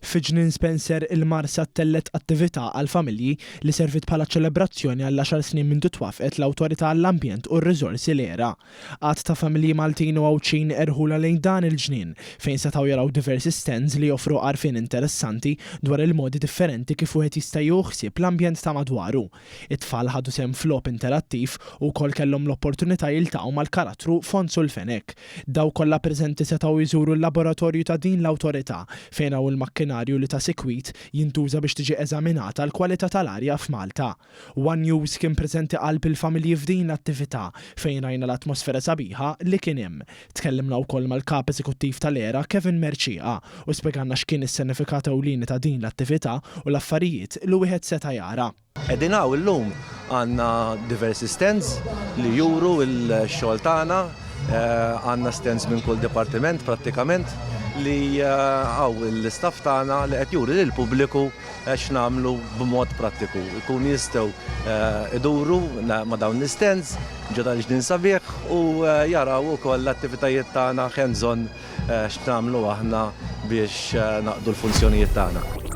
Fiġnin Spencer il-Marsa tellet attività għal-familji li servit bħala ċelebrazzjoni għall 10 snin mindu twafqet l-Awtorità għall-Ambjent u r-Riżorsi l-ERA. Għadd ta' familji Maltin u Għawċin erħula lejn dan il-ġnien fejn setgħu jaraw diversi stands li joffru għarfien interessanti dwar il-modi differenti kif wieħed jista' juħsieb l-ambjent ta' madwaru. It-tfal ħadu sehem flop interattiv u wkoll kellhom l-opportunità jiltaqgħu mal-karattru Fonsu l-Fenek. Daw kollha preżenti setgħu jżuru l-laboratorju ta' din l-awtorità fejn hawn il-makkinarju li ta' sekwit jintuża biex tiġi eżaminata l-kwalità tal-arja f'Malta. One News kien preżenti qalb il-familji f'din l-attività fejn rajna l-atmosfera sabiħa li kien hemm. Tkellimna wkoll mal-kap eżekuttiv tal-ERA Kevin Merċieqa u spjegalna x'kien is-sinifikat ewlieni ta' din l-attività u l-affarijiet li wieħed seta' jara. Qegħdin hawn illum għandna diversi stands li juru l-xogħol tagħna, għandna stands minn kull dipartiment prattikament li għaw l-istaff tagħna li qed juri lill-pubbliku x'nagħmlu b'mod prattiku. Ikun jistgħu iduru ma' dawn l-stands ġo tal-ġnien sabiħ u jaraw ukoll l-attivitajiet tagħna hands-on x'nagħmlu aħna biex naqdu l-funzjonijiet tagħna.